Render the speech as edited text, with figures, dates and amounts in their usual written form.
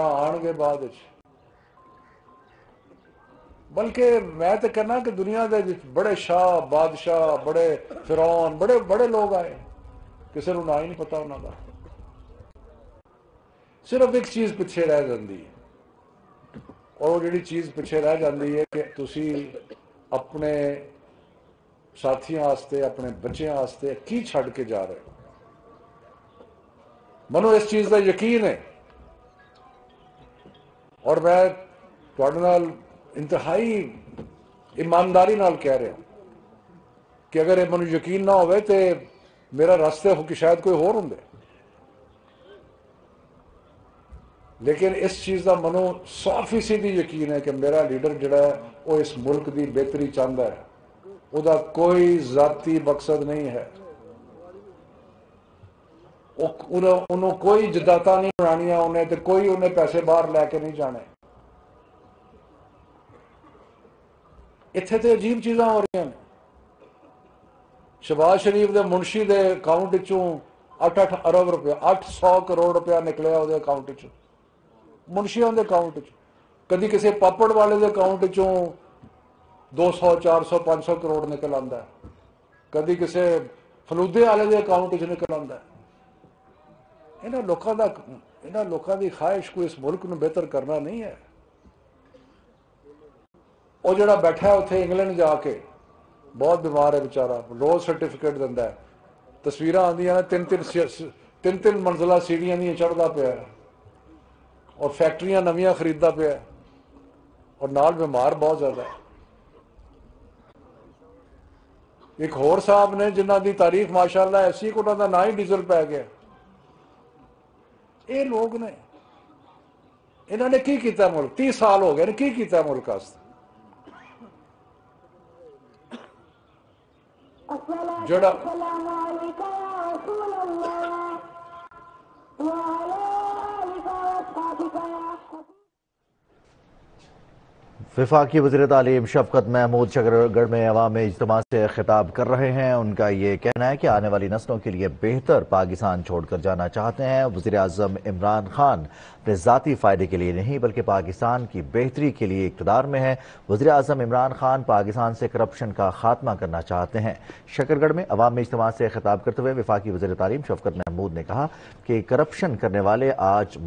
آن گے بعد بلکہ میں تو کہنا کہ دنیا دے بڑے شاہ بادشاہ بڑے فرعون بڑے بڑے لوگ آئے کسی نو نہ ہی نہیں پتا انہوں کا صرف ایک چیز پیچھے رہ جاتی ہے اور وہ جڑی چیز پیچھے رہ جاتی ہے کہ تسی اپنے ساتھیوں واسطے اپنے بچیاں واسطے کی چھڈ کے جا رہے ہو منو اس چیز کا یقین ہے اور میں تواڈے نال انتہائی ایمانداری نال کہہ رہا کہ اگر یہ منو یقین نہ ہوئے تو میرا راستے ہو کہ شاید کوئی اور ہوں لیکن اس چیز کا منو 100% یقین ہے کہ میرا لیڈر جڑا ہے وہ اس ملک کی بہتری چاہتا ہے وہ کوئی ذاتی مقصد نہیں ہے انہوں کوئی جداتا نہیں بنانیاں انہیں تو کوئی انہیں پیسے باہر لے کے نہیں جانے اتنے تو عجیب چیزاں ہو رہی ہیں شہباز شریف دے منشی دے اکاؤنٹ چوں 8 ارب روپیہ 800 کروڑ روپیہ نکلیا وہ اکاؤنٹ چوں منشیوں دے اکاؤنٹ چوں کدی کسی پاپڑ والے دے اکاؤنٹ چوں 200 400 500 کروڑ نکل آتا ہے کدی کسی فلودے والے دے اکاؤنٹ چ نکل آتا ہے انہاں لوکاں دی خواہش کو اس ملک نو بہتر کرنا نہیں ہے وہ جڑا بیٹھا ہے اتنے انگلینڈ جا کے بہت بیمار ہے بیچارہ روز سرٹیفکیٹ دینا ہے تصویر آدیاں تین منزلہ سیڑھیاں دیا چڑھتا پیا اور فیکٹریاں نویاں خریدتا پیا اور نال بیمار بہت زیادہ ہے ایک ہور صاحب نے جنہ دی تعریف ماشاءاللہ ایسی کہ انہوں کا نہ ہی ڈیزل پی گیا یہ لوگ نے انہوں نے کی کیتا ملک 30 سال ہو گئے کی کیتا ملک واسطے جڑا وفاقی وزیر تعلیم شفقت محمود شکرگڑھ میں عوام اجتماع سے خطاب کر رہے ہیں ان کا یہ کہنا ہے کہ آنے والی نسلوں کے لیے بہتر پاکستان چھوڑ کر جانا چاہتے ہیں وزیر اعظم عمران خان اپنے ذاتی فائدے کے لیے نہیں بلکہ پاکستان کی بہتری کے لیے اقتدار میں ہے وزیر اعظم عمران خان پاکستان سے کرپشن کا خاتمہ کرنا چاہتے ہیں شکرگڑھ میں عوام اجتماع سے خطاب کرتے ہوئے وفاقی وزیر تعلیم شفقت محمود نے کہا کہ کرپشن کرنے والے آج